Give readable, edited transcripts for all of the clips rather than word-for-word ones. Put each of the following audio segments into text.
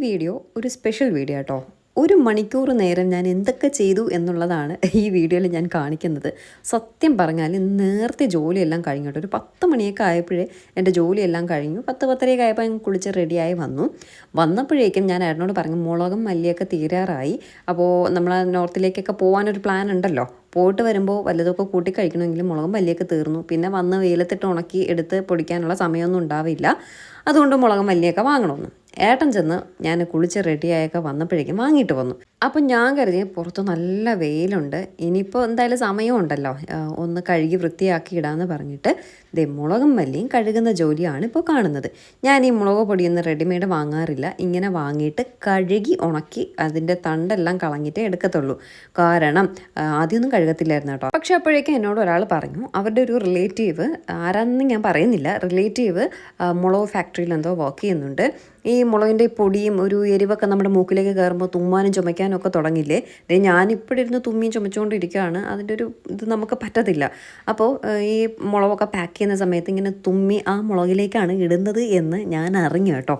Video ഒരു special video കേട്ടോ. 1 മണിക്കൂർ നേരം ഞാൻ എന്തൊക്കെ ചെയ്തു എന്നുള്ളതാണ് ഈ വീഡിയോയിൽ ഞാൻ കാണിക്കുന്നത്. സത്യം പറഞ്ഞാൽ നേരത്തെ ജോലിയെല്ലാം കഴിഞ്ഞു കേട്ടോ. ഒരു 10 മണിയൊക്കെ ആയപ്പോഴേ എൻ്റെ ജോലിയെല്ലാം കഴിഞ്ഞു. 10-10:30 ആയപ്പോൾ ഞാൻ കുളിച്ച് റെഡിയായി വന്നപ്പോഴേക്കും ഞാൻ ഏട്ടനോട് പറഞ്ഞു മുളകും മല്ലിയൊക്കെ തീരാറായി. അപ്പോൾ നമ്മൾ നോർത്തിലേക്കൊക്കെ പോകാനൊരു പ്ലാൻ ഉണ്ടല്ലോ. പോയിട്ട് വരുമ്പോൾ വല്ലതൊക്കെ കൂട്ടി കഴിക്കണമെങ്കിലും മുളകും മല്ലിയൊക്കെ തീർന്നു. പിന്നെ വന്ന് വെയിലത്തിട്ട് ഉണക്കി എടുത്ത് പൊടിക്കാനുള്ള സമയമൊന്നും ഉണ്ടാവില്ല. അതുകൊണ്ട് മുളകും മല്ലിയൊക്കെ വാങ്ങണമെന്ന് ഏട്ടൻ ചെന്ന് ഞാൻ കുളിച്ച് റെഡിയായൊക്കെ വന്നപ്പോഴേക്കും വാങ്ങിയിട്ട് വന്നു. അപ്പം ഞാൻ കരുതി പുറത്ത് നല്ല വെയിലുണ്ട്, ഇനിയിപ്പോൾ എന്തായാലും സമയമുണ്ടല്ലോ, ഒന്ന് കഴുകി വൃത്തിയാക്കി ഇടാമെന്ന് പറഞ്ഞിട്ട് മുളകും മല്ലിയും കഴുകുന്ന ജോലിയാണ് ഇപ്പോൾ കാണുന്നത്. ഞാൻ ഈ മുളക് പൊടിയൊന്നും റെഡിമെയ്ഡ് വാങ്ങാറില്ല. ഇങ്ങനെ വാങ്ങിയിട്ട് കഴുകി ഉണക്കി അതിൻ്റെ തണ്ടെല്ലാം കളഞ്ഞിട്ടേ എടുക്കത്തുള്ളൂ. കാരണം ആദ്യമൊന്നും കഴുകത്തില്ലായിരുന്നു കേട്ടോ. പക്ഷെ അപ്പോഴേക്കും എന്നോട് ഒരാൾ പറഞ്ഞു, അവരുടെ ഒരു റിലേറ്റീവ്, ആരാണെന്ന് ഞാൻ പറയുന്നില്ല, റിലേറ്റീവ് മുളക് ഫാക്ടറിയിൽ എന്തോ വർക്ക് ചെയ്യുന്നുണ്ട്. ഈ മുളകിൻ്റെ പൊടിയും ഒരു എരിവൊക്കെ നമ്മുടെ മൂക്കിലേക്ക് കയറുമ്പോൾ തുമ്മാനും ചുമയ്ക്കാനും ഒക്കെ തുടങ്ങില്ലേ. ഞാനിപ്പോഴിരുന്ന് തുമ്മിയും ചുമച്ചുകൊണ്ടിരിക്കുകയാണ്. അതിൻ്റെ ഒരു ഇത് നമുക്ക് പറ്റത്തില്ല. അപ്പോൾ ഈ മുളകൊക്കെ പാക്ക് ചെയ്യുന്ന സമയത്ത് ഇങ്ങനെ തുമ്മി ആ മുളകിലേക്കാണ് ഇടുന്നത് എന്ന് ഞാൻ അറിഞ്ഞു കേട്ടോ.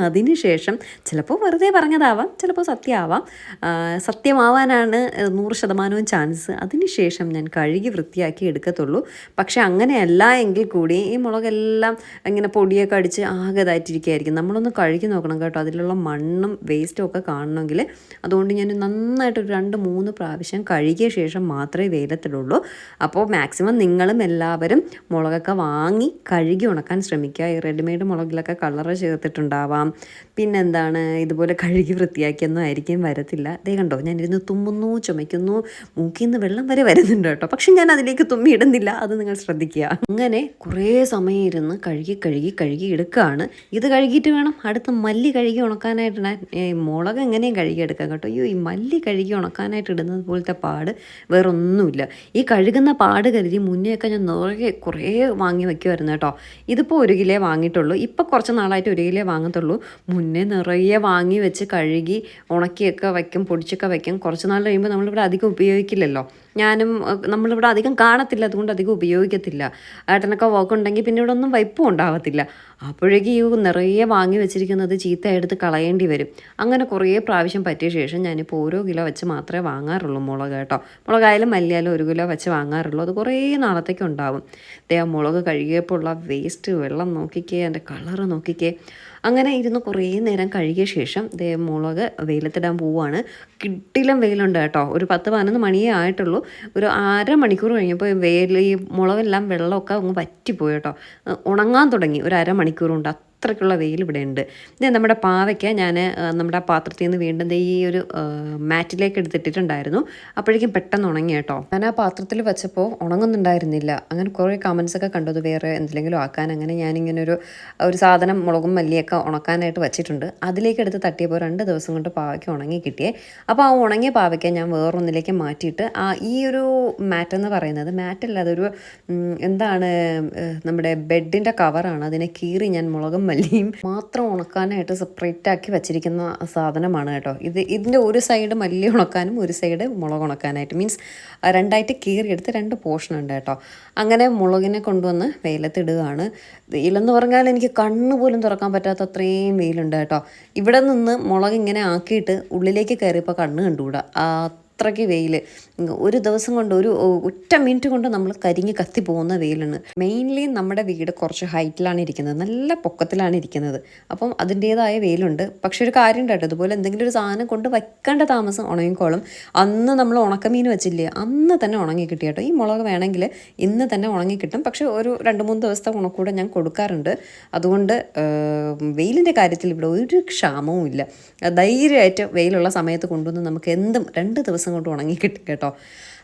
അതിനുശേഷം ചിലപ്പോൾ വെറുതെ പറഞ്ഞതാവാം, ചിലപ്പോൾ സത്യമാവാം. സത്യമാവാനാണ് 100% ചാൻസ്. അതിനുശേഷം ഞാൻ കഴുകി വൃത്തിയാക്കി എടുക്കത്തുള്ളൂ. പക്ഷെ അങ്ങനെയല്ല എങ്കിൽ കൂടി ഈ മുളകെല്ലാം ഇങ്ങനെ പൊടിയൊക്കെ അടിച്ച് ആകെ ഇതായിട്ടിരിക്കുകയായിരിക്കും. നമ്മളൊന്ന് കഴുകി നോക്കണം കേട്ടോ, അതിലുള്ള മണ്ണും വേസ്റ്റും ഒക്കെ കാണണമെങ്കിൽ. അതുകൊണ്ട് ഞാൻ നന്നായിട്ട് ഒരു 2-3 പ്രാവശ്യം കഴുകിയ ശേഷം മാത്രമേ വെയിലത്തിടുള്ളൂ. അപ്പോൾ മാക്സിമം നിങ്ങളും എല്ലാവരും മുളകൊക്കെ വാങ്ങി കഴുകി ഉണക്കാൻ ശ്രമിക്കുക. ഈ റെഡിമെയ്ഡ് മുളകിലൊക്കെ കളറ് ചേർത്തിട്ടുണ്ടാവാം. പിന്നെന്താണ്, ഇതുപോലെ കഴുകി വൃത്തിയാക്കിയൊന്നും ആയിരിക്കും വരത്തില്ല. ദേ കണ്ടോ, ഞാനിരുന്ന് തുമ്മുന്നു, ചുമയ്ക്കുന്നു, മൂക്കിൽ നിന്ന് വെള്ളം വരെ വരുന്നുണ്ട് കേട്ടോ. പക്ഷെ ഞാൻ അതിലേക്ക് തുമ്മി ഇടുന്നില്ല, അത് നിങ്ങൾ ശ്രദ്ധിക്കുക. അങ്ങനെ കുറേ സമയം ഇരുന്ന് കഴുകി എടുക്കുകയാണ്. ഇത് കഴുകിയിട്ട് വേണം അടുത്ത മല്ലി കഴുകി ഉണക്കാനായിട്ട്. മുളക് എങ്ങനെയും കഴുകിയെടുക്കാം കേട്ടോ. അയ്യോ, ഈ മല്ലി കഴുകി ഉണക്കാനായിട്ട് ഇടുന്നത് പോലത്തെ പാട് വേറൊന്നുമില്ല. ഈ കഴുകുന്ന പാട് കരുതി മുന്നെയൊക്കെ ഞാൻ കുറേ വാങ്ങി വയ്ക്കുമായിരുന്നു കേട്ടോ. ഇതിപ്പോൾ 1 കിലോ വാങ്ങിയിട്ടുള്ളൂ. ഇപ്പോൾ കുറച്ച് നാളായിട്ട് 1 കിലോ വാങ്ങത്തുള്ളൂ. മുന്നേ നിറയെ വാങ്ങി വെച്ച് കഴുകി ഉണക്കിയൊക്കെ വയ്ക്കും, പൊടിച്ചൊക്കെ വയ്ക്കും. കുറച്ച് നാൾ കഴിയുമ്പോൾ നമ്മളിവിടെ അധികം ഉപയോഗിക്കില്ലല്ലോ. നമ്മളിവിടെ അധികം കാണത്തില്ല, അതുകൊണ്ട് അധികം ഉപയോഗിക്കത്തില്ല. ഏട്ടനൊക്കെ വർക്ക് ഉണ്ടെങ്കിൽ പിന്നെ ഇവിടെ ഒന്നും വയ്പ്പും ഉണ്ടാവത്തില്ല. അപ്പോഴേക്കും ഈ നിറയെ വാങ്ങി വെച്ചിരിക്കുന്നത് ചീത്ത എടുത്ത് കളയേണ്ടി വരും. അങ്ങനെ കുറേ പ്രാവശ്യം പറ്റിയ ശേഷം ഞാനിപ്പോൾ 1 കിലോ വെച്ച് മാത്രമേ വാങ്ങാറുള്ളൂ മുളക് കേട്ടോ. മുളകായാലും മല്ലിയായാലും 1 കിലോ വെച്ച് വാങ്ങാറുള്ളൂ. അത് കുറേ നാളത്തേക്ക് ഉണ്ടാവും. ആ മുളക് കഴുകിയപ്പോൾ ഉള്ള വേസ്റ്റ് വെള്ളം നോക്കിക്കേ, അതിൻ്റെ കളറ് നോക്കിക്കേ. അങ്ങനെ ഇരുന്ന് കുറേ നേരം കഴുകിയ ശേഷം മുളക് വെയിലത്തിടാൻ പോവുകയാണ്. കിട്ടിലും വെയിലുണ്ട് കേട്ടോ. ഒരു 10-11 മണിയേ ആയിട്ടുള്ളൂ. ഒരു 1/2 മണിക്കൂർ കഴിഞ്ഞപ്പോൾ ഈ മുളകെല്ലാം വെള്ളമൊക്കെ അങ്ങ് വറ്റിപ്പോയി കേട്ടോ. ഉണങ്ങാൻ തുടങ്ങി ഒരു 1/2 മണിക്കൂർ കൊണ്ട്. അത്രയ്ക്കുള്ള വെയിൽ ഇവിടെ ഉണ്ട്. ഇത് നമ്മുടെ പാവയ്ക്ക ഞാൻ നമ്മുടെ പാത്രത്തിൽ നിന്ന് വീണ്ടും ഈ ഒരു മാറ്റിലേക്ക് എടുത്തിട്ടുണ്ടായിരുന്നു. അപ്പോഴേക്കും പെട്ടെന്ന് ഉണങ്ങി കേട്ടോ. ഞാൻ ആ പാത്രത്തിൽ വെച്ചപ്പോൾ ഉണങ്ങുന്നുണ്ടായിരുന്നില്ല. അങ്ങനെ കുറേ കമൻസൊക്കെ കണ്ടത് വേറെ എന്തെങ്കിലും ആക്കാൻ. അങ്ങനെ ഞാനിങ്ങനെ ഒരു സാധനം മുളകും മല്ലിയൊക്കെ ഉണക്കാനായിട്ട് വെച്ചിട്ടുണ്ട്. അതിലേക്ക് എടുത്ത് തട്ടിയപ്പോൾ 2 ദിവസം കൊണ്ട് പാവയ്ക്ക ഉണങ്ങി കിട്ടിയേ. അപ്പോൾ ആ ഉണങ്ങിയ പാവയ്ക്ക ഞാൻ വേറൊന്നിലേക്ക് മാറ്റിയിട്ട് ഈ ഒരു മാറ്റെന്ന് പറയുന്നത് മാറ്റല്ല, അതൊരു എന്താണ്, നമ്മുടെ ബെഡിൻ്റെ കവറാണ്. അതിനെ കീറി ഞാൻ മുളകും മല്ലിയും മാത്രം ഉണക്കാനായിട്ട് സെപ്പറേറ്റ് ആക്കി വെച്ചിരിക്കുന്ന സാധനമാണ് കേട്ടോ. ഇതിൻ്റെ ഒരു സൈഡ് മല്ലി ഉണക്കാനും ഒരു സൈഡ് മുളക് ഉണക്കാനായിട്ട്, മീൻസ് 2ആയിട്ട് കീറിയെടുത്ത് 2 പോർഷൻ ഉണ്ട് കേട്ടോ. അങ്ങനെ മുളകിനെ കൊണ്ടുവന്ന് വെയിലത്തിടുകയാണ്. വെയിലെന്ന് പറഞ്ഞാൽ എനിക്ക് കണ്ണ് പോലും തുറക്കാൻ പറ്റാത്ത അത്രയും വെയിലുണ്ട് കേട്ടോ. ഇവിടെ നിന്ന് മുളക് ഇങ്ങനെ ആക്കിയിട്ട് ഉള്ളിലേക്ക് കയറിയപ്പോൾ കണ്ണ് കണ്ടുകൂടാ, അത്രയ്ക്ക് വെയിൽ. ഒരു ദിവസം കൊണ്ട് ഒറ്റ മിനിറ്റ് കൊണ്ട് നമ്മൾ കരിഞ്ഞ് കത്തി പോകുന്ന വെയിലാണ്. മെയിൻലി നമ്മുടെ വീട് കുറച്ച് ഹൈറ്റിലാണ് ഇരിക്കുന്നത്, നല്ല പൊക്കത്തിലാണ് ഇരിക്കുന്നത്. അപ്പം അതിൻ്റേതായ വെയിലുണ്ട്. പക്ഷെ ഒരു കാര്യം ഉണ്ട് കേട്ടോ, ഇതുപോലെ എന്തെങ്കിലും ഒരു സാധനം കൊണ്ട് വയ്ക്കേണ്ട താമസം ഉണങ്ങിക്കോളും. അന്ന് നമ്മൾ ഉണക്കമീൻ വെച്ചില്ലേ, അന്ന് തന്നെ ഉണങ്ങി കിട്ടി കേട്ടോ. ഈ മുളക് വേണമെങ്കിൽ ഇന്ന് തന്നെ ഉണങ്ങി കിട്ടും. പക്ഷെ ഒരു 2-3 ദിവസത്തെ ഉണക്കൂടെ ഞാൻ കൊടുക്കാറുണ്ട്. അതുകൊണ്ട് വെയിലിൻ്റെ കാര്യത്തിൽ ഇവിടെ ഒരു ക്ഷാമവും ഇല്ല. ധൈര്യമായിട്ട് വെയിലുള്ള സമയത്ത് കൊണ്ടുവന്ന് നമുക്ക് എന്തും 2 ദിവസം കൊണ്ട് ഉണങ്ങി കിട്ടും കേട്ടോ.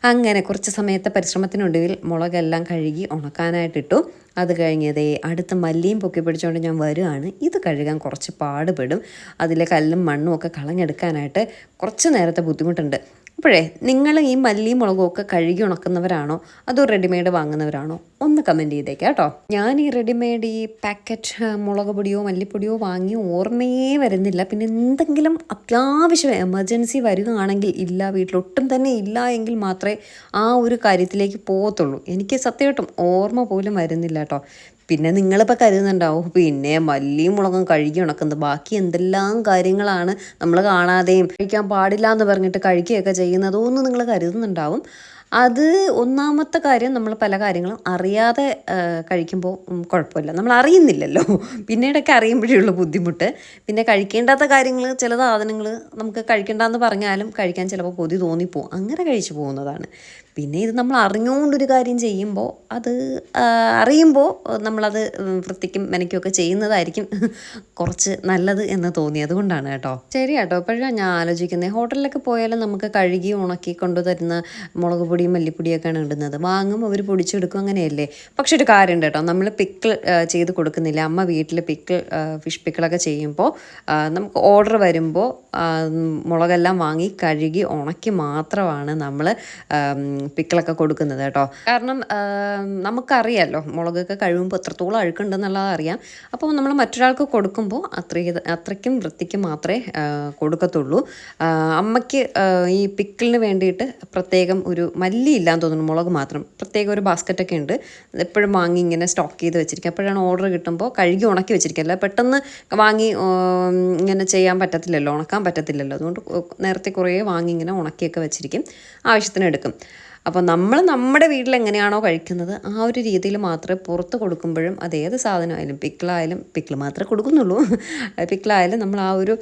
അങ്ങനെ കുറച്ച് സമയത്തെ പരിശ്രമത്തിനൊടുവിൽ മുളകെല്ലാം കഴുകി ഉണക്കാനായിട്ടിട്ടു. അത് കഴിഞ്ഞതേ അടുത്ത മല്ലിയും പൊക്കി പിടിച്ചുകൊണ്ട് ഞാൻ വരികയാണ്. ഇത് കഴുകാൻ കുറച്ച് പാടുപെടും. അതിലെ കല്ലും മണ്ണും ഒക്കെ കളഞ്ഞെടുക്കാനായിട്ട് കുറച്ച് നേരത്തെ ബുദ്ധിമുട്ടുണ്ട്. അപ്പോഴേ നിങ്ങൾ ഈ മല്ലിയും മുളകും ഒക്കെ കഴുകി ഉണക്കുന്നവരാണോ അതോ റെഡിമെയ്ഡ് വാങ്ങുന്നവരാണോ? ഒന്ന് കമൻറ്റ് ചെയ്തേക്കാം കേട്ടോ. ഞാൻ ഈ റെഡിമെയ്ഡ് ഈ പാക്കറ്റ് മുളക് പൊടിയോ മല്ലിപ്പൊടിയോ വാങ്ങി ഓർമ്മയേ വരുന്നില്ല. പിന്നെ എന്തെങ്കിലും അത്യാവശ്യം എമർജൻസി വരികയാണെങ്കിൽ ഇല്ല, വീട്ടിലൊട്ടും തന്നെ ഇല്ല എങ്കിൽ മാത്രമേ ആ ഒരു കാര്യത്തിലേക്ക് പോകത്തുള്ളൂ. എനിക്ക് സത്യമായിട്ടും ഓർമ്മ പോലും വരുന്നില്ല കേട്ടോ. പിന്നെ നിങ്ങളിപ്പോൾ കരുതുന്നുണ്ടാവും പിന്നെ മല്ലിയും മുളകും കഴുകി ഉണക്കുന്നത് ബാക്കി എന്തെല്ലാം കാര്യങ്ങളാണ് നമ്മൾ കാണാതെയും കഴിക്കാൻ പാടില്ല എന്ന് പറഞ്ഞിട്ട് കഴിക്കുകയൊക്കെ ചെയ്യുന്നതോ എന്ന് നിങ്ങൾ കരുതുന്നുണ്ടാവും. അത് ഒന്നാമത്തെ കാര്യം നമ്മൾ പല കാര്യങ്ങളും അറിയാതെ കഴിക്കുമ്പോൾ കുഴപ്പമില്ല. നമ്മൾ അറിയുന്നില്ലല്ലോ. പിന്നീടൊക്കെ അറിയുമ്പോഴേ ഉള്ളൂ ബുദ്ധിമുട്ട്. പിന്നെ കഴിക്കേണ്ടാത്ത കാര്യങ്ങൾ ചില സാധനങ്ങൾ നമുക്ക് കഴിക്കേണ്ടെന്ന് പറഞ്ഞാലും കഴിക്കാൻ ചിലപ്പോൾ കൊതി തോന്നിപ്പോവും. അങ്ങനെ കഴിച്ചു പോകുന്നതാണ്. പിന്നെ ഇത് നമ്മൾ അറിഞ്ഞുകൊണ്ടൊരു കാര്യം ചെയ്യുമ്പോൾ അത് അറിയുമ്പോൾ നമ്മളത് വൃത്തിക്കും മെനയ്ക്കുമൊക്കെ ചെയ്യുന്നതായിരിക്കും കുറച്ച് നല്ലത് എന്ന് തോന്നി. അതുകൊണ്ടാണ് കേട്ടോ. ശരി കേട്ടോ. ഇപ്പോഴാണ് ഞാൻ ആലോചിക്കുന്നത് ഹോട്ടലിലൊക്കെ പോയാലും നമുക്ക് കഴുകി ഉണക്കി കൊണ്ടുതരുന്ന മുളക് പൊടിയും മല്ലിപ്പൊടിയൊക്കെയാണ് ഇടുന്നത്. വാങ്ങും അവർ പൊടിച്ചെടുക്കും അങ്ങനെയല്ലേ. പക്ഷെ ഒരു കാര്യമുണ്ട് കേട്ടോ, നമ്മൾ പിക്കിൾ ചെയ്ത് കൊടുക്കുന്നില്ല. അമ്മ വീട്ടിൽ ഫിഷ് പിക്കിളൊക്കെ ചെയ്യുമ്പോൾ നമുക്ക് ഓർഡർ വരുമ്പോൾ മുളകെല്ലാം വാങ്ങി കഴുകി ഉണക്കി മാത്രമാണ് നമ്മൾ പിക്കിളൊക്കെ കൊടുക്കുന്നത് കേട്ടോ. കാരണം നമുക്കറിയാമല്ലോ മുളകൊക്കെ കഴുകുമ്പോൾ എത്രത്തോളം അഴുക്കുണ്ടെന്നുള്ളത് അറിയാം. അപ്പോൾ നമ്മൾ മറ്റൊരാൾക്ക് കൊടുക്കുമ്പോൾ അത്രയ്ക്കും വൃത്തിക്ക് മാത്രമേ കൊടുക്കത്തുള്ളൂ. അമ്മയ്ക്ക് ഈ പിക്കിളിന് വേണ്ടിയിട്ട് പ്രത്യേകം ഒരു മല്ലി ഇല്ലാന്ന് തോന്നുന്നു, മുളക് മാത്രം പ്രത്യേകം ഒരു ബാസ്ക്കറ്റൊക്കെ ഉണ്ട്. എപ്പോഴും വാങ്ങി ഇങ്ങനെ സ്റ്റോക്ക് ചെയ്ത് വെച്ചിരിക്കുക. എപ്പോഴാണ് ഓർഡർ കിട്ടുമ്പോൾ കഴുകി ഉണക്കി വെച്ചിരിക്കുക. അല്ല പെട്ടെന്ന് വാങ്ങി ഇങ്ങനെ ചെയ്യാൻ പറ്റത്തില്ലല്ലോ, ഉണക്കാൻ പറ്റത്തില്ലല്ലോ. അതുകൊണ്ട് നേരത്തെ കുറേ വാങ്ങി ഇങ്ങനെ ഉണക്കിയൊക്കെ വെച്ചിരിക്കും, ആവശ്യത്തിന് എടുക്കും. അപ്പോൾ നമ്മൾ നമ്മുടെ വീട്ടിൽ എങ്ങനെയാണോ കഴിക്കുന്നത് ആ ഒരു രീതിയിൽ മാത്രമേ പുറത്ത് കൊടുക്കുമ്പോഴും അതേത് സാധനമായാലും പിക്കിൾ മാത്രമേ കൊടുക്കുന്നുള്ളൂ. പിക്കിളായാലും നമ്മൾ ആ ഒരു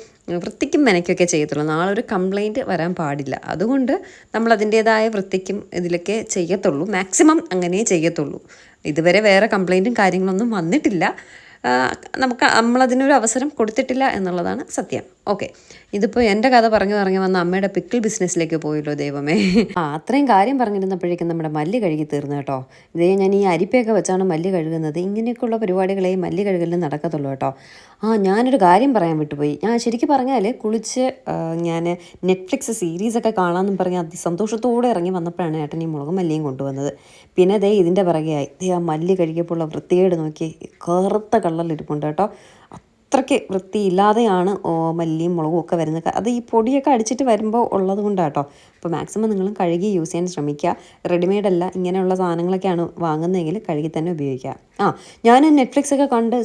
വൃത്തിക്കും മെനയ്ക്കൊക്കെ ചെയ്യത്തുള്ളൂ. നാളെ ഒരു കംപ്ലൈൻറ്റ് വരാൻ പാടില്ല. അതുകൊണ്ട് നമ്മൾ അതിൻ്റേതായ വൃത്തിക്കും ഇതിലൊക്കെ ചെയ്യത്തുള്ളൂ. മാക്സിമം അങ്ങനെ ചെയ്യത്തുള്ളൂ. ഇതുവരെ വേറെ കംപ്ലൈൻറ്റും കാര്യങ്ങളൊന്നും വന്നിട്ടില്ല. നമ്മളതിനൊരു അവസരം കൊടുത്തിട്ടില്ല എന്നുള്ളതാണ് സത്യം. ഓക്കെ, ഇതിപ്പോൾ എൻ്റെ കഥ പറഞ്ഞു വന്ന അമ്മയുടെ പിക്കിൾ ബിസിനസ്സിലേക്ക് പോയല്ലോ ദൈവമേ. അത്രയും കാര്യം പറഞ്ഞിരുന്നപ്പോഴേക്കും നമ്മുടെ മല്ലി കഴുകി തീർന്നു കേട്ടോ. ഇതേ ഞാൻ ഈ അരിപ്പയൊക്കെ വെച്ചാണ് മല്ലി കഴുകുന്നത്. ഇങ്ങനെയൊക്കെയുള്ള പരിപാടികളെ മല്ലി കഴുകലിന് നടക്കത്തുള്ളൂ കേട്ടോ. ഞാനൊരു കാര്യം പറയാൻ വിട്ടുപോയി. ഞാൻ ശരിക്കും പറഞ്ഞാൽ കുളിച്ച് ഞാൻ നെറ്റ്ഫ്ലിക്സ് സീരീസൊക്കെ കാണാമെന്നും പറഞ്ഞ് അതിസന്തോഷത്തോടെ ഇറങ്ങി വന്നപ്പോഴാണ് ഏട്ടൻ ഈ മുളകും മല്ലിയും കൊണ്ടുവന്നത്. പിന്നെ ഇതിൻ്റെ പിറകെയായി ആ മല്ലി കഴുകിയപ്പോൾ ഉള്ള വൃത്തികേട് നോക്കി കറുത്ത കളറിലിരിപ്പുണ്ട് കേട്ടോ. അത്രയ്ക്ക് വൃത്തിയില്ലാതെയാണ് മല്ലിയും മുളകും ഒക്കെ വരുന്നത്. അത് ഈ പൊടിയൊക്കെ അടിച്ചിട്ട് വരുമ്പോൾ ഉള്ളത് കൊണ്ടാണ് കേട്ടോ. അപ്പോൾ മാക്സിമം നിങ്ങളും കഴുകി യൂസ് ചെയ്യാൻ ശ്രമിക്കുക. റെഡിമെയ്ഡല്ല, ഇങ്ങനെയുള്ള സാധനങ്ങളൊക്കെയാണ് വാങ്ങുന്നതെങ്കിൽ കഴുകി തന്നെ ഉപയോഗിക്കുക. ഞാൻ നെറ്റ്ഫ്ലിക്സൊക്കെ കണ്ട്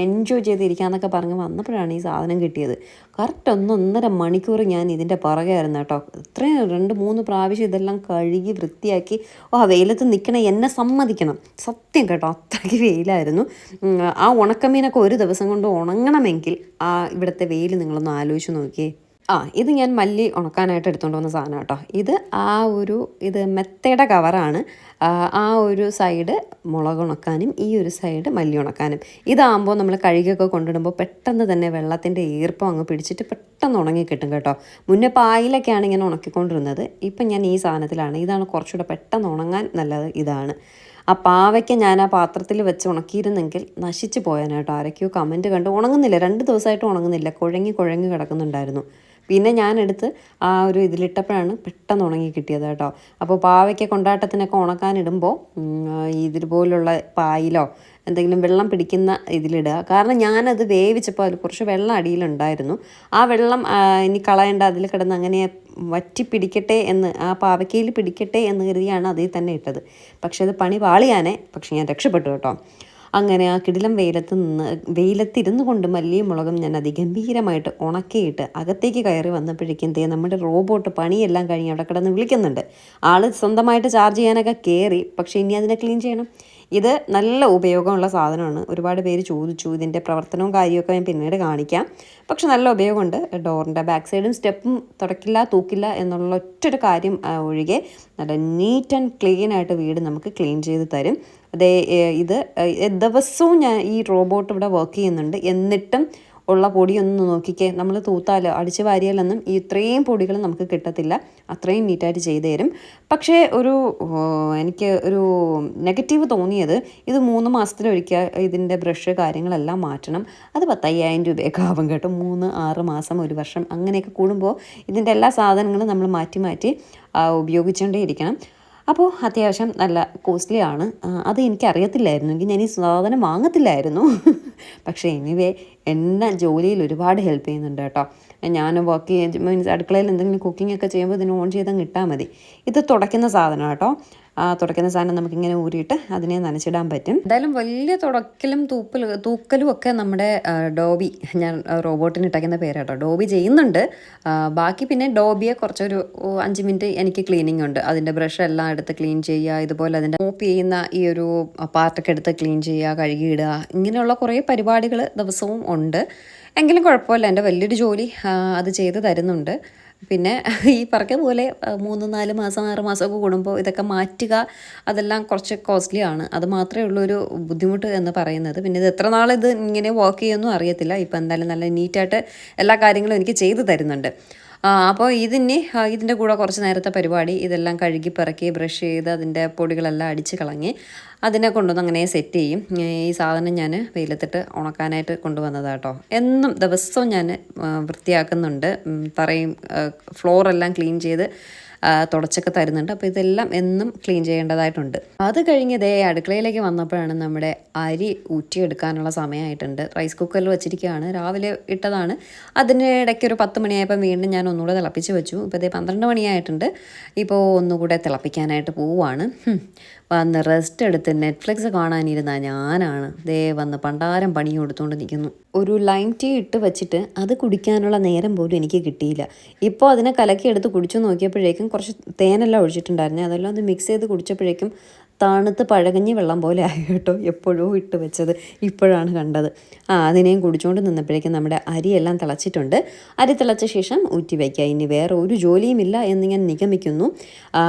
എൻജോയ് ചെയ്തിരിക്കാമെന്നൊക്കെ പറഞ്ഞ് വന്നപ്പോഴാണ് ഈ സാധനം കിട്ടിയത്. കറക്റ്റ് 1.5 മണിക്കൂർ ഞാൻ ഇതിൻ്റെ പുറകെയായിരുന്നു കേട്ടോ. ഇത്രയും 2-3 പ്രാവശ്യം ഇതെല്ലാം കഴുകി വൃത്തിയാക്കി. വെയിലത്ത് നിൽക്കണ എന്നെ സമ്മതിക്കണം, സത്യം കേട്ടോ. അത്രയ്ക്ക് വെയിലായിരുന്നു. ആ ഉണക്കമീനൊക്കെ ഒരു ദിവസം കൊണ്ട് ഉണങ്ങണമെങ്കിൽ ഇവിടുത്തെ വെയിൽ നിങ്ങളൊന്ന് ആലോചിച്ച് നോക്കിയേ. ഇത് ഞാൻ മല്ലി ഉണക്കാനായിട്ട് എടുത്തുകൊണ്ട് വന്ന സാധനം കേട്ടോ. ഇത് മെത്തയുടെ കവറാണ്. ആ ഒരു സൈഡ് മുളക് ഉണക്കാനും ഈ ഒരു സൈഡ് മല്ലി ഉണക്കാനും. ഇതാകുമ്പോൾ നമ്മൾ കഴുകിയൊക്കെ കൊണ്ടിടുമ്പോൾ പെട്ടെന്ന് തന്നെ വെള്ളത്തിൻ്റെ ഈർപ്പം അങ്ങ് പിടിച്ചിട്ട് പെട്ടെന്ന് ഉണങ്ങി കിട്ടും കേട്ടോ. മുന്നേ പായലൊക്കെയാണ് ഇങ്ങനെ ഉണക്കിക്കൊണ്ടിരുന്നത്. ഇപ്പം ഞാൻ ഈ സാധനത്തിലാണ്. ഇതാണ് കുറച്ചുകൂടെ പെട്ടെന്ന് ഉണങ്ങാൻ നല്ലത്. ഇതാണ് ആ പാവയ്ക്ക് ഞാൻ ആ പാത്രത്തിൽ വെച്ച് ഉണക്കിയിരുന്നെങ്കിൽ നശിച്ച് പോയാനായിട്ടോ. ആരൊക്കെയോ കമൻറ്റ് കണ്ട് ഉണങ്ങുന്നില്ല, 2 ദിവസമായിട്ട് ഉണങ്ങുന്നില്ല, കുഴങ്ങി കിടക്കുന്നുണ്ടായിരുന്നു. പിന്നെ ഞാനെടുത്ത് ആ ഒരു ഇതിലിട്ടപ്പോഴാണ് പെട്ടെന്ന് ഉണങ്ങി കിട്ടിയത് കേട്ടോ. അപ്പോൾ പാവയ്ക്ക് കൊണ്ടാട്ടത്തിനൊക്കെ ഉണക്കാനിടുമ്പോൾ ഇതുപോലുള്ള പായിലോ എന്തെങ്കിലും വെള്ളം പിടിക്കുന്ന ഇതിലിടുക. കാരണം ഞാനത് വേവിച്ചപ്പോൾ അതിൽ കുറച്ച് വെള്ളം അടിയിലുണ്ടായിരുന്നു. ആ വെള്ളം ഇനി കളയേണ്ട, അതിൽ കിടന്ന് അങ്ങനെ വറ്റി പിടിക്കട്ടെ എന്ന്, ആ പാവയ്ക്കയിൽ പിടിക്കട്ടെ എന്ന് കരുതിയാണ് അതിൽ തന്നെ ഇട്ടത്. പക്ഷേ അത് പണി പാളിയാനേ. പക്ഷെ ഞാൻ രക്ഷപ്പെട്ടു കേട്ടോ. അങ്ങനെ ആ കിടിലം വെയിലത്തിരുന്നു കൊണ്ട് മല്ലിയും മുളകും ഞാൻ അതിഗംഭീരമായിട്ട് ഉണക്കിയിട്ട് അകത്തേക്ക് കയറി വന്നപ്പോഴേക്കും നമ്മുടെ റോബോട്ട് പണിയെല്ലാം കഴിഞ്ഞ് അവിടെ കിടന്ന് വിളിക്കുന്നുണ്ട്. ആൾ സ്വന്തമായിട്ട് ചാർജ് ചെയ്യാനൊക്കെ കയറി. പക്ഷേ ഇനി അതിനെ ക്ലീൻ ചെയ്യണം. ഇത് നല്ല ഉപയോഗമുള്ള സാധനമാണ്. ഒരുപാട് പേര് ചോദിച്ചു. ഇതിൻ്റെ പ്രവർത്തനവും കാര്യമൊക്കെ ഞാൻ പിന്നീട് കാണിക്കാം. പക്ഷെ നല്ല ഉപയോഗമുണ്ട്. ഡോറിൻ്റെ ബാക്ക് സൈഡും സ്റ്റെപ്പും തുടക്കില്ല, തൂക്കില്ല എന്നുള്ള ഒറ്റൊരു കാര്യം ഒഴികെ നല്ല നീറ്റ് ആൻഡ് ക്ലീൻ ആയിട്ട് വീട് നമുക്ക് ക്ലീൻ ചെയ്ത് തരും. ഇത് ദിവസവും ഞാൻ ഈ റോബോട്ട് ഇവിടെ വർക്ക് ചെയ്യുന്നുണ്ട്. എന്നിട്ടും ഉള്ള പൊടിയൊന്നും നോക്കിക്കേ. നമ്മൾ തൂത്താലോ അടിച്ച് വാരിയാലൊന്നും ഇത്രയും പൊടികൾ നമുക്ക് കിട്ടത്തില്ല. അത്രയും നീറ്റായിട്ട് ചെയ്തു തരും. പക്ഷേ എനിക്ക് ഒരു നെഗറ്റീവ് തോന്നിയത്, ഇത് 3 മാസത്തിലൊരിക്കൽ ഇതിൻ്റെ ബ്രഷ് കാര്യങ്ങളെല്ലാം മാറ്റണം. അത് 10,000 രൂപയൊക്കെ ആവും കേട്ടോ. 3, 6 മാസം, 1 വർഷം അങ്ങനെയൊക്കെ കൂടുമ്പോൾ ഇതിൻ്റെ എല്ലാ സാധനങ്ങളും നമ്മൾ മാറ്റി ഉപയോഗിച്ചുകൊണ്ടേ ഇരിക്കണം. അപ്പോൾ അത്യാവശ്യം നല്ല കോസ്റ്റ്ലി ആണ്. അത് എനിക്കറിയത്തില്ലായിരുന്നു. എങ്കിൽ ഞാൻ ഈ സാധനം വാങ്ങത്തില്ലായിരുന്നു. പക്ഷേ എനിവേ എന്നെ ജോലിയിൽ ഒരുപാട് ഹെൽപ്പ് ചെയ്യുന്നുണ്ട് കേട്ടോ. ഞാൻ മീൻസ് അടുക്കളയിൽ എന്തെങ്കിലും കുക്കിംഗ് ഒക്കെ ചെയ്യുമ്പോൾ ഇതിന് ഓൺ ചെയ്തങ്ങ് ഇട്ടാൽ മതി. ഇത് തുടയ്ക്കുന്ന സാധനം കേട്ടോ. തുടയ്ക്കുന്ന സാധനം നമുക്കിങ്ങനെ ഊരിയിട്ട് അതിനെ നനച്ചിടാൻ പറ്റും. എന്തായാലും വലിയ തുടക്കലും തൂക്കലും ഒക്കെ നമ്മുടെ ഡോബി, ഞാൻ റോബോട്ടിന് ഇട്ടേക്കുന്ന പേരാട്ടോ, ഡോബി ചെയ്യുന്നുണ്ട്. ബാക്കി പിന്നെ ഡോബിയെ കുറച്ചൊരു 5 മിനിറ്റ് എനിക്ക് ക്ലീനിങ് ഉണ്ട്. അതിൻ്റെ ബ്രഷ് എല്ലാം എടുത്ത് ക്ലീൻ ചെയ്യുക, ഇതുപോലെ അതിൻ്റെ മോപ്പ് ചെയ്യുന്ന ഈ ഒരു പാർട്ടൊക്കെ എടുത്ത് ക്ലീൻ ചെയ്യുക, കഴുകിയിടുക, ഇങ്ങനെയുള്ള കുറേ പരിപാടികൾ ദിവസവും ഉണ്ട്. എങ്കിലും കുഴപ്പമില്ല, എൻ്റെ വലിയൊരു ജോലി അത് ചെയ്ത് തരുന്നുണ്ട്. പിന്നെ ഈ പറഞ്ഞ പോലെ 3-4 മാസം 6 മാസമൊക്കെ കൂടുമ്പോൾ ഇതൊക്കെ മാറ്റുക, അതെല്ലാം കുറച്ച് കോസ്റ്റ്ലി ആണ്. അത് മാത്രമേ ഉള്ളൊരു ബുദ്ധിമുട്ട് എന്ന് പറയുന്നത്. പിന്നെ ഇത് എത്ര നാൾ ഇത് ഇങ്ങനെ വർക്ക് ചെയ്യുമെന്നും അറിയത്തില്ല. ഇപ്പം എന്തായാലും നല്ല നീറ്റായിട്ട് എല്ലാ കാര്യങ്ങളും എനിക്ക് ചെയ്തു തരുന്നുണ്ട്. അപ്പോൾ ഇതിൻ്റെ കൂടെ കുറച്ച് നേരത്തെ പരിപാടി, ഇതെല്ലാം കഴുകി പിറക്കി ബ്രഷ് ചെയ്ത് അതിൻ്റെ പൊടികളെല്ലാം അടിച്ച് കളഞ്ഞ് അതിനെ കൊണ്ടുവന്ന് അങ്ങനെ സെറ്റ് ചെയ്യും. ഈ സാധനം ഞാൻ വെയിലത്തിട്ട് ഉണക്കാനായിട്ട് കൊണ്ടുവന്നതാട്ടോ. എന്നും ദിവസവും ഞാൻ വൃത്തിയാക്കുന്നുണ്ട്. തറയും ഫ്ലോറെല്ലാം ക്ലീൻ ചെയ്ത് തുടച്ചൊക്കെ തരുന്നുണ്ട്. അപ്പോൾ ഇതെല്ലാം എന്നും ക്ലീൻ ചെയ്യേണ്ടതായിട്ടുണ്ട്. അത് കഴിഞ്ഞ് അടുക്കളയിലേക്ക് വന്നപ്പോഴാണ് നമ്മുടെ അരി ഊറ്റിയെടുക്കാനുള്ള സമയമായിട്ടുണ്ട്. റൈസ് കുക്കറിൽ വെച്ചിരിക്കുകയാണ്, രാവിലെ ഇട്ടതാണ്. അതിനിടയ്ക്ക് ഒരു 10 മണിയായപ്പോൾ വീണ്ടും ഞാൻ ഒന്നുകൂടെ തിളപ്പിച്ച് വെച്ചു. ഇപ്പോൾ 12 മണിയായിട്ടുണ്ട്. ഇപ്പോൾ ഒന്നുകൂടെ തിളപ്പിക്കാനായിട്ട് പോവുകയാണ്. വന്ന് റെസ്റ്റ് എടുത്ത് നെറ്റ്ഫ്ലിക്സ് കാണാനിരുന്ന ഞാനാണ് വന്ന് പണ്ടാരം പണി കൊടുത്തുകൊണ്ട് നിൽക്കുന്നു. ഒരു ലൈം ടീ ഇട്ട് വെച്ചിട്ട് അത് കുടിക്കാനുള്ള നേരം പോലും എനിക്ക് കിട്ടിയില്ല. ഇപ്പോൾ അതിനെ കലക്കിയെടുത്ത് കുടിച്ചു നോക്കിയപ്പോഴേക്കും കുറച്ച് തേനെല്ലാം ഒഴിച്ചിട്ടുണ്ടായിരുന്നു. അതെല്ലാം അത് മിക്സ് ചെയ്ത് കുടിച്ചപ്പോഴേക്കും തണുത്ത് പഴകഞ്ഞി വെള്ളം പോലെ ആയി കേട്ടോ. എപ്പോഴോ ഇട്ട് വെച്ചത് ഇപ്പോഴാണ് കണ്ടത്. അതിനെയും കുടിച്ചുകൊണ്ട് നിന്നപ്പോഴേക്കും നമ്മുടെ അരിയെല്ലാം തിളച്ചിട്ടുണ്ട്. അരി തിളച്ച ശേഷം ഊറ്റി വയ്ക്കുക. ഇനി വേറെ ഒരു ജോലിയുമില്ല എന്ന് ഞാൻ നിഗമിക്കുന്നു.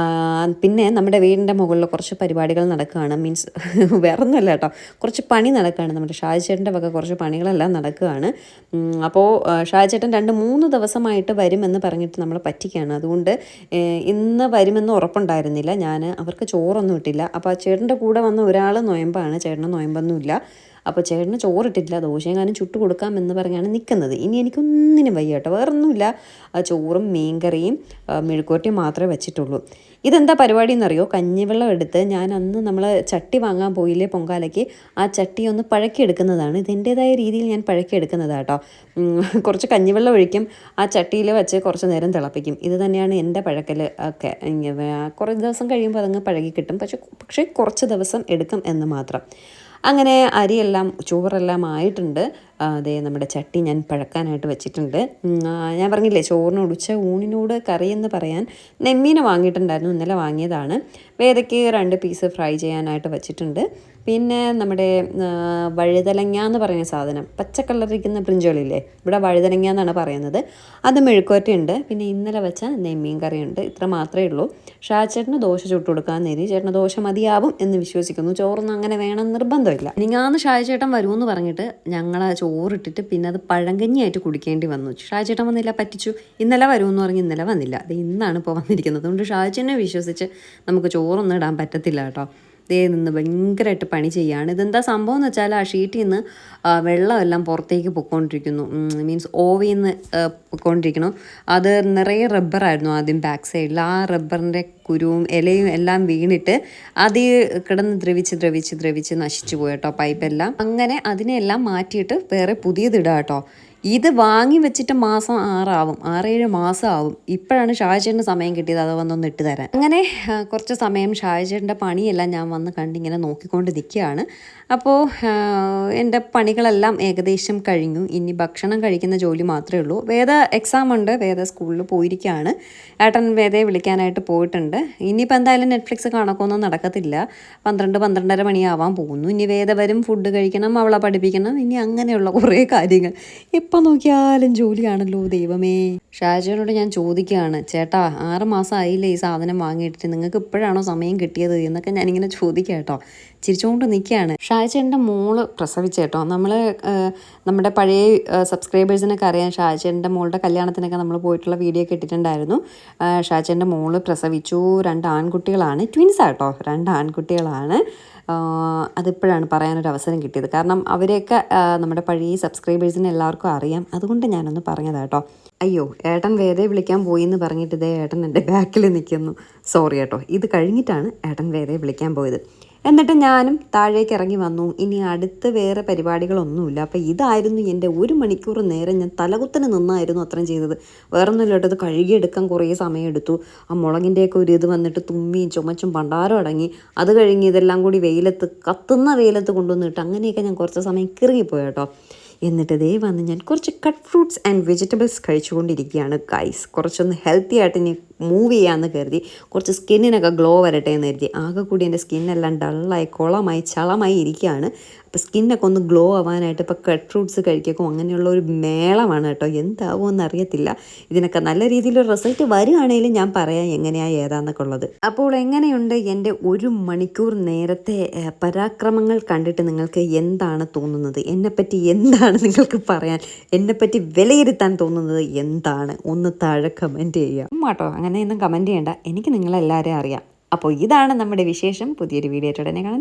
പിന്നെ നമ്മുടെ വീടിൻ്റെ മുകളിൽ കുറച്ച് പരിപാടികൾ നടക്കുകയാണ്. മീൻസ് വേറൊന്നുമല്ല കേട്ടോ, കുറച്ച് പണി നടക്കുകയാണ്. നമ്മുടെ ഷാജിച്ചേട്ടൻ്റെ വക കുറച്ച് പണികളെല്ലാം നടക്കുകയാണ്. അപ്പോൾ ഷാജിച്ചേട്ടൻ 2-3 ദിവസമായിട്ട് വരുമെന്ന് പറഞ്ഞിട്ട് നമ്മൾ പറ്റിക്കുകയാണ്. അതുകൊണ്ട് ഇന്ന് വരുമെന്ന് ഉറപ്പുണ്ടായിരുന്നില്ല. ഞാൻ അവർക്ക് ചോറൊന്നും ഇട്ടില്ല. അപ്പോൾ ചേട്ടൻ്റെ കൂടെ വന്ന ഒരാൾ നൊയമ്പാണ്, ചേട്ടന് നൊയമ്പൊന്നുമില്ല. അപ്പോൾ ചേട്ടന് ചോറിട്ടിട്ടില്ല, ദോശയെങ്ങാനും ചുട്ട് കൊടുക്കാമെന്ന് പറഞ്ഞാണ് നിൽക്കുന്നത്. ഇനി എനിക്കൊന്നിനും വയ്യ കേട്ടോ, വേറൊന്നുമില്ല. ചോറും മീൻകറിയും മെഴുക്കുവരട്ടിയും മാത്രമേ വെച്ചിട്ടുള്ളൂ. ഇതെന്താ പരിപാടി എന്നറിയോ? കഞ്ഞിവെള്ളം എടുത്ത് ഞാൻ അന്ന് നമ്മൾ ചട്ടി വാങ്ങാൻ പോയില്ലേ പൊങ്കാലയ്ക്ക്, ആ ചട്ടി ഒന്ന് പഴക്കിയെടുക്കുന്നതാണ്. ഇതെൻ്റേതായ രീതിയിൽ ഞാൻ പഴക്കിയെടുക്കുന്നതാണ് കേട്ടോ. കുറച്ച് കഞ്ഞിവെള്ളം ഒഴിക്കും, ആ ചട്ടിയിൽ വെച്ച് കുറച്ച് നേരം തിളപ്പിക്കും. ഇത് തന്നെയാണ് എൻ്റെ പഴക്കൽ ഒക്കെ. കുറേ ദിവസം കഴിയുമ്പോൾ അതങ്ങ് പഴകി കിട്ടും. പക്ഷേ കുറച്ച് ദിവസം എടുക്കും എന്ന് മാത്രം. അങ്ങനെ അരിയെല്ലാം ചോറെല്ലാം ആയിട്ടുണ്ട്. നമ്മുടെ ചട്ടി ഞാൻ പഴക്കാനായിട്ട് വെച്ചിട്ടുണ്ട്. ഞാൻ പറഞ്ഞില്ലേ ചോറിനോട് ഊണിനോട് കറിയെന്ന് പറയാൻ നെമ്മീനെ വാങ്ങിയിട്ടുണ്ടായിരുന്നു, ഇന്നലെ വാങ്ങിയതാണ്. വേദയ്ക്ക് 2 പീസ് ഫ്രൈ ചെയ്യാനായിട്ട് വെച്ചിട്ടുണ്ട്. പിന്നെ നമ്മുടെ വഴുതലങ്ങ എന്ന് പറയുന്ന സാധനം, പച്ച കളറിരിക്കുന്ന ബ്രിഞ്ചോളില്ലേ, ഇവിടെ വഴുതലങ്ങ എന്നാണ് പറയുന്നത്, അത് മെഴുക്കുവരട്ടിയുണ്ട്. പിന്നെ ഇന്നലെ വെച്ച നെമ്മീൻ കറിയുണ്ട്. ഇത്ര മാത്രമേ ഉള്ളൂ. ഷാജേട്ടന് ദോശ ചുട്ട് കൊടുക്കാൻ നേരി, ചേട്ടന് ദോശ മതിയാവും എന്ന് വിശ്വസിക്കുന്നു. ചോറൊന്നും അങ്ങനെ വേണം നിർബന്ധമില്ല. നിങ്ങാന്ന് ഷാജേട്ടൻ വരുമെന്ന് പറഞ്ഞിട്ട് ഞങ്ങൾ ചോറിട്ടിട്ട് പിന്നെ അത് പഴങ്കഞ്ഞിയായിട്ട് കുടിക്കേണ്ടി വന്നു. ഷാജേട്ടൻ വന്നില്ല, പറ്റിച്ചു. ഇന്നലെ വരുമെന്ന് പറഞ്ഞ് ഇന്നലെ വന്നില്ല. അത് ഇന്നാണ് ഇപ്പോൾ വന്നിരിക്കുന്നത്. അതുകൊണ്ട് ഷാജേട്ടനെ വിശ്വസിച്ച് നമുക്ക് ചോറൊന്നും ഇടാൻ പറ്റത്തില്ല കേട്ടോ. നിന്ന് ഭയങ്കരമായിട്ട് പണി ചെയ്യുകയാണ്. ഇതെന്താ സംഭവം എന്ന് വെച്ചാൽ, ആ ഷീറ്റിൽ നിന്ന് വെള്ളമെല്ലാം പുറത്തേക്ക് പൊയ്ക്കൊണ്ടിരിക്കുന്നു. മീൻസ് ഓവിൽ നിന്ന് പൊയ്ക്കൊണ്ടിരിക്കണം. അത് നിറയെ റബ്ബറായിരുന്നു ആദ്യം ബാക്ക് സൈഡിൽ. ആ റബ്ബറിൻ്റെ കുരുവും ഇലയും എല്ലാം വീണിട്ട് അത് കിടന്ന് ദ്രവിച്ച് നശിച്ചു പോയി കേട്ടോ പൈപ്പെല്ലാം. അങ്ങനെ അതിനെല്ലാം മാറ്റിയിട്ട് വേറെ പുതിയതിടുക കേട്ടോ. ഇത് വാങ്ങി വെച്ചിട്ട് മാസം 6-7 മാസം ആവും. ഇപ്പോഴാണ് ഷാജേട്ടന് സമയം കിട്ടിയത് അത് വന്നൊന്ന് ഇട്ട് തരാൻ. അങ്ങനെ കുറച്ച് സമയം ഷാജേട്ടൻ്റെ പണിയെല്ലാം ഞാൻ വന്ന് കണ്ടിങ്ങനെ നോക്കിക്കൊണ്ട് നിൽക്കുകയാണ്. അപ്പോൾ എൻ്റെ പണികളെല്ലാം ഏകദേശം കഴിഞ്ഞു. ഇനി ഭക്ഷണം കഴിക്കുന്ന ജോലി മാത്രമേ ഉള്ളൂ. വേദ എക്സാം ഉണ്ട്, വേദ സ്കൂളിൽ പോയിരിക്കുകയാണ്. ഏട്ടൻ വേദയെ വിളിക്കാനായിട്ട് പോയിട്ടുണ്ട്. ഇനിയിപ്പോൾ എന്തായാലും നെറ്റ്ഫ്ലിക്സ് കണക്കൊന്നും നടക്കത്തില്ല. 12-12:30 മണിയാവാൻ പോകുന്നു. ഇനി വേദ വരും, ഫുഡ് കഴിക്കണം, അവളെ പഠിപ്പിക്കണം, ഇനി അങ്ങനെയുള്ള കുറേ കാര്യങ്ങൾ. എപ്പോൾ നോക്കിയാലും ജോലിയാണല്ലോ ദൈവമേ. ഷാജുവിനോട് ഞാൻ ചോദിക്കുകയാണ്, ചേട്ടാ 6 മാസം ആയില്ലേ ഈ സാധനം വാങ്ങിയിട്ടിട്ട്, നിങ്ങൾക്ക് ഇപ്പോഴാണോ സമയം കിട്ടിയത് എന്നൊക്കെ ഞാനിങ്ങനെ ചോദിക്കാം കേട്ടോ. ചിരിച്ചുകൊണ്ട് നിൽക്കുകയാണ്. ഷാജേട്ടൻ്റെ മോള് പ്രസവിച്ചേട്ടോ. നമ്മുടെ പഴയ സബ്സ്ക്രൈബേഴ്സിനൊക്കെ അറിയാം, ഷാജേട്ടൻ്റെ മോളുടെ കല്യാണത്തിനൊക്കെ നമ്മൾ പോയിട്ടുള്ള വീഡിയോ ഒക്കെ ഇട്ടിട്ടുണ്ടായിരുന്നു. ഷാജേട്ടൻ്റെ മോള് പ്രസവിച്ചു. 2 ആൺകുട്ടികളാണ്, ട്വിൻസാട്ടോ, 2 ആൺകുട്ടികളാണ്. അതിപ്പോഴാണ് പറയാനൊരു അവസരം കിട്ടിയത്. കാരണം അവരെയൊക്കെ നമ്മുടെ പഴയ സബ്സ്ക്രൈബേഴ്സിനെ എല്ലാവർക്കും അറിയാം. അതുകൊണ്ട് ഞാനൊന്ന് പറഞ്ഞതാട്ടോ. അയ്യോ, ഏട്ടൻ വേദയെ വിളിക്കാൻ പോയി എന്ന് പറഞ്ഞിട്ട് ഏട്ടൻ എൻ്റെ ബാക്കിൽ നിൽക്കുന്നു. സോറി കേട്ടോ, ഇത് കഴിഞ്ഞിട്ടാണ് ഏട്ടൻ വേദയെ വിളിക്കാൻ പോയത്. എന്നിട്ട് ഞാനും താഴേക്ക് ഇറങ്ങി വന്നു. ഇനി അടുത്ത് വേറെ പരിപാടികളൊന്നുമില്ല. അപ്പോൾ ഇതായിരുന്നു എൻ്റെ 1 മണിക്കൂർ നേരം ഞാൻ തലകുത്തനെ നിന്നായിരുന്നു അത്രയും ചെയ്തത്. വേറൊന്നുമില്ല കേട്ടോ, ഇത് കഴുകിയെടുക്കാൻ കുറേ സമയമെടുത്തു. ആ മുളകിൻ്റെയൊക്കെ ഒരു ഇത് വന്നിട്ട് തുമ്മിയും ചുമച്ചും പണ്ടാരം അടങ്ങി. അത് കഴിഞ്ഞ് ഇതെല്ലാം കൂടി വെയിലത്ത്, കത്തുന്ന വെയിലത്ത് കൊണ്ടുവന്നിട്ട് അങ്ങനെയൊക്കെ ഞാൻ കുറച്ച് സമയം കിറങ്ങിപ്പോയി കേട്ടോ. എന്നിട്ട് ദേ വന്ന് ഞാൻ കുറച്ച് കട്ട് ഫ്രൂട്ട്സ് ആൻഡ് വെജിറ്റബിൾസ് കഴിച്ചുകൊണ്ടിരിക്കുകയാണ് ഗൈസ്. കുറച്ചൊന്ന് ഹെൽത്തി ആയിട്ട് ഇനി മൂവ് ചെയ്യാമെന്ന് കരുതി, കുറച്ച് സ്കിന്നിനൊക്കെ ഗ്ലോ വരട്ടെ എന്ന് കരുതി. ആകെ കൂടി എൻ്റെ സ്കിന്നെല്ലാം ഡള്ളായി കുളമായി ചളമായി ഇരിക്കുകയാണ്. അപ്പോൾ സ്കിന്നൊക്കെ ഒന്ന് ഗ്ലോ ആവാനായിട്ട് ഇപ്പോൾ കട്ട് ഫ്രൂട്ട്സ് കഴിക്കും അങ്ങനെയുള്ള ഒരു മേളമാണ് കേട്ടോ. എന്താവുമെന്ന് അറിയത്തില്ല. ഇതിനൊക്കെ നല്ല രീതിയിലൊരു റിസൾട്ട് വരികയാണെങ്കിലും ഞാൻ പറയാം എങ്ങനെയാണ് ഏതാന്നൊക്കെ ഉള്ളത്. അപ്പോൾ എങ്ങനെയുണ്ട് എൻ്റെ 1 മണിക്കൂർ നേരത്തെ പരാക്രമങ്ങൾ കണ്ടിട്ട് നിങ്ങൾക്ക് എന്താണ് തോന്നുന്നത്? എന്നെപ്പറ്റി എന്താണ് നിങ്ങൾക്ക് പറയാൻ, എന്നെപ്പറ്റി വിലയിരുത്താൻ തോന്നുന്നത് എന്താണ്? ഒന്ന് താഴെ കമൻറ്റ് ചെയ്യുക കേട്ടോ. അങ്ങനെയൊന്നും കമൻറ്റ് ചെയ്യണ്ട, എനിക്ക് നിങ്ങളെല്ലാവരെയും അറിയാം. അപ്പോൾ ഇതാണ് നമ്മുടെ വിശേഷം. പുതിയൊരു വീഡിയോ ആയിട്ട് ഉടനെ കാണാം.